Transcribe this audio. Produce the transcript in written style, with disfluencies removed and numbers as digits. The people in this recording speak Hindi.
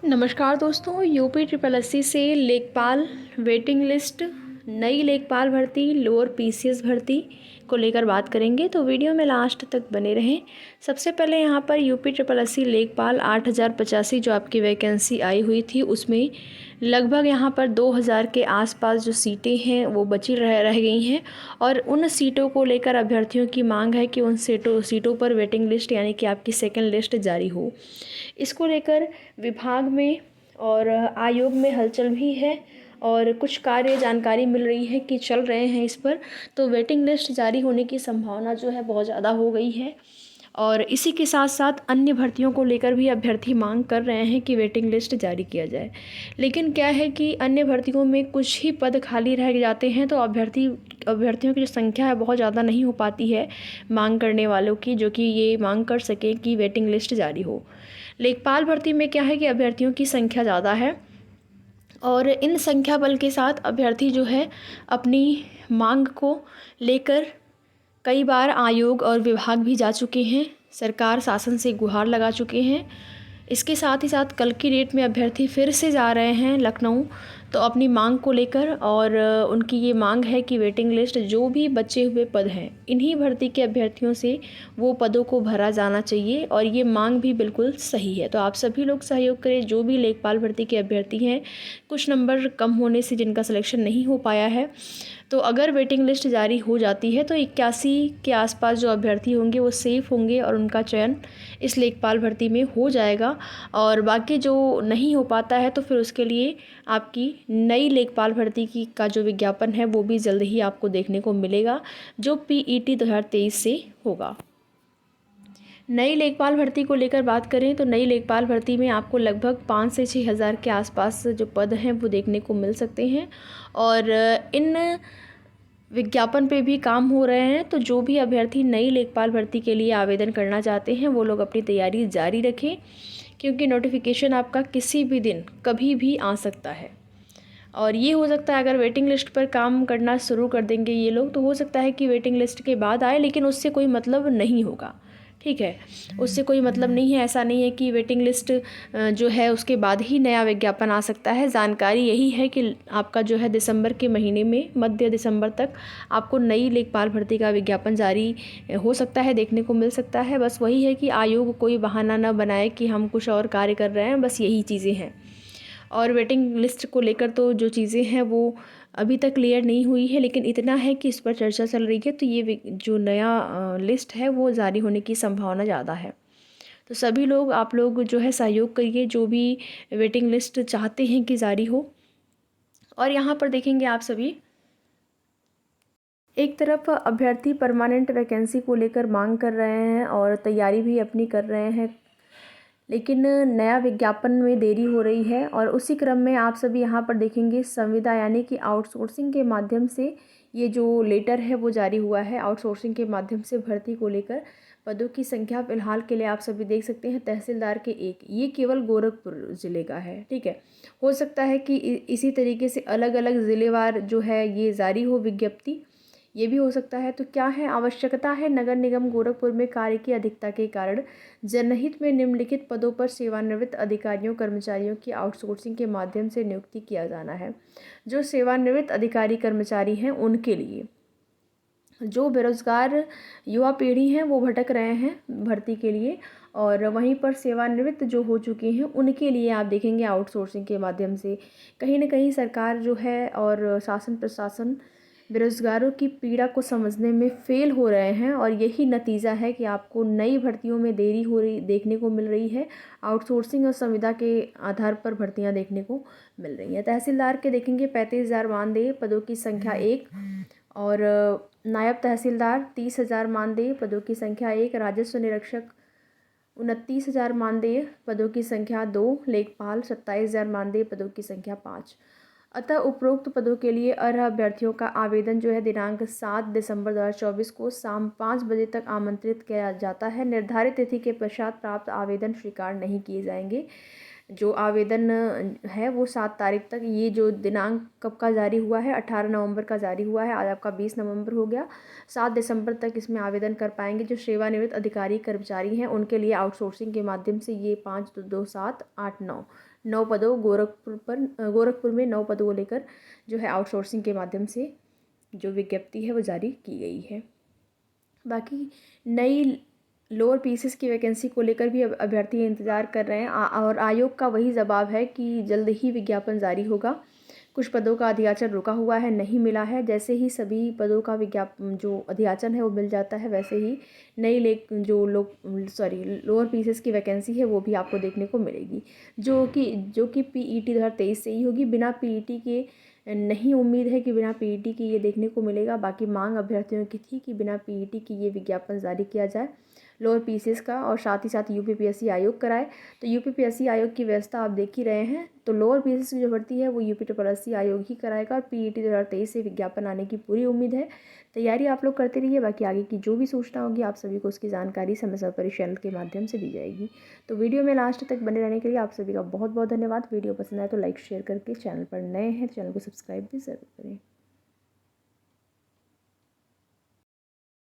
नमस्कार दोस्तों, यूपी ट्रिपल एससी से लेखपाल वेटिंग लिस्ट, नई लेखपाल भर्ती, लोअर पीसीएस भर्ती को लेकर बात करेंगे। तो वीडियो में लास्ट तक बने रहें। सबसे पहले यहाँ पर यूपी ट्रिपल एससी लेखपाल 8085 जो आपकी वैकेंसी आई हुई थी, उसमें लगभग यहाँ पर 2000 के आसपास जो सीटें हैं वो बची रह गई हैं और उन सीटों को लेकर अभ्यर्थियों की मांग है कि उन सीटों पर वेटिंग लिस्ट यानी कि आपकी सेकंड लिस्ट जारी हो। इसको लेकर विभाग में और आयोग में हलचल भी है और कुछ कार्य जानकारी मिल रही है कि चल रहे हैं इस पर। तो वेटिंग लिस्ट जारी होने की संभावना जो है बहुत ज़्यादा हो गई है और इसी के साथ साथ अन्य भर्तियों को लेकर भी अभ्यर्थी मांग कर रहे हैं कि वेटिंग लिस्ट जारी किया जाए। लेकिन क्या है कि अन्य भर्तियों में कुछ ही पद खाली रह जाते हैं, तो अभ्यर्थियों की जो संख्या है बहुत ज़्यादा नहीं हो पाती है मांग करने वालों की, जो कि ये मांग कर सकें कि वेटिंग लिस्ट जारी हो। लेखपाल भर्ती में क्या है कि अभ्यर्थियों की संख्या ज़्यादा है और इन संख्या बल के साथ अभ्यर्थी जो है अपनी मांग को लेकर कई बार आयोग और विभाग भी जा चुके हैं, सरकार शासन से गुहार लगा चुके हैं। इसके साथ ही साथ कल की डेट में अभ्यर्थी फिर से जा रहे हैं लखनऊ, तो अपनी मांग को लेकर और उनकी ये मांग है कि वेटिंग लिस्ट जो भी बचे हुए पद हैं इन्हीं भर्ती के अभ्यर्थियों से वो पदों को भरा जाना चाहिए और ये मांग भी बिल्कुल सही है। तो आप सभी लोग सहयोग करें, जो भी लेखपाल भर्ती के अभ्यर्थी हैं, कुछ नंबर कम होने से जिनका सिलेक्शन नहीं हो पाया है, तो अगर वेटिंग लिस्ट जारी हो जाती है तो 81 के आसपास जो अभ्यर्थी होंगे वो सेफ़ होंगे और उनका चयन इस लेखपाल भर्ती में हो जाएगा। और बाकी जो नहीं हो पाता है तो फिर उसके लिए आपकी नई लेखपाल भर्ती की का जो विज्ञापन है वो भी जल्द ही आपको देखने को मिलेगा, जो पीईटी 2023 से होगा। नई लेखपाल भर्ती को लेकर बात करें तो नई लेखपाल भर्ती में आपको लगभग 5 से 6 हज़ार के आसपास जो पद हैं वो देखने को मिल सकते हैं और इन विज्ञापन पे भी काम हो रहे हैं। तो जो भी अभ्यर्थी नई लेखपाल भर्ती के लिए आवेदन करना चाहते हैं वो लोग अपनी तैयारी जारी रखें, क्योंकि नोटिफिकेशन आपका किसी भी दिन कभी भी आ सकता है। और ये हो सकता है अगर वेटिंग लिस्ट पर काम करना शुरू कर देंगे ये लोग, तो हो सकता है कि वेटिंग लिस्ट के बाद आए, लेकिन उससे कोई मतलब नहीं होगा। ठीक है, उससे कोई मतलब नहीं है। ऐसा नहीं है कि वेटिंग लिस्ट जो है उसके बाद ही नया विज्ञापन आ सकता है। जानकारी यही है कि आपका जो है दिसंबर के महीने में, मध्य दिसंबर तक आपको नई लेखपाल भर्ती का विज्ञापन जारी हो सकता है, देखने को मिल सकता है। बस वही है कि आयोग कोई बहाना ना बनाए कि हम कुछ और कार्य कर रहे हैं, बस यही चीज़ें हैं। और वेटिंग लिस्ट को लेकर तो जो चीज़ें हैं वो अभी तक क्लियर नहीं हुई है, लेकिन इतना है कि इस पर चर्चा चल रही है। तो ये जो नया लिस्ट है वो जारी होने की संभावना ज़्यादा है। तो सभी लोग, आप लोग जो है सहयोग करिए, जो भी वेटिंग लिस्ट चाहते हैं कि जारी हो। और यहाँ पर देखेंगे आप सभी, एक तरफ अभ्यर्थी परमानेंट वैकेंसी को लेकर मांग कर रहे हैं और तैयारी भी अपनी कर रहे हैं, लेकिन नया विज्ञापन में देरी हो रही है। और उसी क्रम में आप सभी यहाँ पर देखेंगे संविदा यानी कि आउटसोर्सिंग के माध्यम से ये जो लेटर है वो जारी हुआ है। आउटसोर्सिंग के माध्यम से भर्ती को लेकर पदों की संख्या फ़िलहाल के लिए आप सभी देख सकते हैं तहसीलदार के 1, ये केवल गोरखपुर ज़िले का है। ठीक है, हो सकता है कि इसी तरीके से अलग अलग ज़िलेवार जो है ये जारी हो विज्ञप्ति, ये भी हो सकता है। तो क्या है, आवश्यकता है नगर निगम गोरखपुर में कार्य की अधिकता के कारण जनहित में निम्नलिखित पदों पर सेवानिवृत्त अधिकारियों कर्मचारियों की आउटसोर्सिंग के माध्यम से नियुक्ति किया जाना है। जो सेवानिवृत्त अधिकारी कर्मचारी हैं उनके लिए, जो बेरोजगार युवा पीढ़ी हैं वो भटक रहे हैं भर्ती के लिए, और वहीं पर सेवानिवृत्त जो हो चुके हैं उनके लिए आप देखेंगे आउटसोर्सिंग के माध्यम से कहीं ना कहीं सरकार जो है और शासन प्रशासन बेरोजगारों की पीड़ा को समझने में फेल हो रहे हैं। और यही नतीजा है कि आपको नई भर्तियों में देरी हो रही देखने को मिल रही है। आउटसोर्सिंग और संविदा के आधार पर भर्तियां देखने को मिल रही हैं। तहसीलदार के देखेंगे 35,000 मानदेय, पदों की संख्या 1, और नायब तहसीलदार 30,000 मानदेय, पदों की संख्या 1, राजस्व निरीक्षक 29,000 मानदेय, पदों की संख्या 2, लेखपाल 27,000 मानदेय, पदों की संख्या 5। अतः उपरोक्त पदों के लिए अर्ह अभ्यर्थियों का आवेदन जो है दिनांक 7 दिसंबर 2024 को शाम 5 बजे तक आमंत्रित किया जाता है। निर्धारित तिथि के पश्चात प्राप्त आवेदन स्वीकार नहीं किए जाएंगे। जो आवेदन है वो 7 तारीख तक, ये जो दिनांक कब का जारी हुआ है, 18 नवंबर का जारी हुआ है, आज आपका 20 नवंबर हो गया। 7 दिसंबर तक इसमें आवेदन कर पाएंगे। जो सेवानिवृत्त अधिकारी कर्मचारी हैं उनके लिए आउटसोर्सिंग के माध्यम से ये 5 2 2 7 8 9 पदों, गोरखपुर में 9 पदों को लेकर जो है आउटसोर्सिंग के माध्यम से जो विज्ञप्ति है वो जारी की गई है। बाकी नई लोअर पीसीएस की वैकेंसी को लेकर भी अभ्यर्थी इंतज़ार कर रहे हैं और आयोग का वही जवाब है कि जल्द ही विज्ञापन जारी होगा। कुछ पदों का अधियाचन रुका हुआ है, नहीं मिला है। जैसे ही सभी पदों का जो अधियाचन है वो मिल जाता है, वैसे ही नई लोअर पीसीएस की वैकेंसी है वो भी आपको देखने को मिलेगी, जो कि पीईटी 2023 से ही होगी। बिना पीईटी के नहीं उम्मीद है कि बिना पीईटी की ये देखने को मिलेगा। बाकी मांग अभ्यर्थियों की थी कि बिना पीईटी की ये विज्ञापन जारी किया जाए लोअर पीसीएस का, और साथ ही साथ यूपीपीएससी आयोग कराए। तो यूपीपीएससी आयोग की व्यवस्था आप देख ही रहे हैं। तो लोअर पीसीएस की जो भर्ती है वो यूपीपीएससी आयोग ही कराएगा, और पीईटी 2023 से विज्ञापन आने की पूरी उम्मीद है। तैयारी आप लोग करते रहिए। बाकी आगे की जो भी सूचना होगी आप सभी को उसकी जानकारी समय समय पर चैनल के माध्यम से दी जाएगी। तो वीडियो में लास्ट तक बने रहने के लिए आप सभी का बहुत बहुत धन्यवाद। वीडियो पसंद आए तो लाइक शेयर करके, चैनल पर नए हैं तो चैनल को सब्सक्राइब भी ज़रूर करें।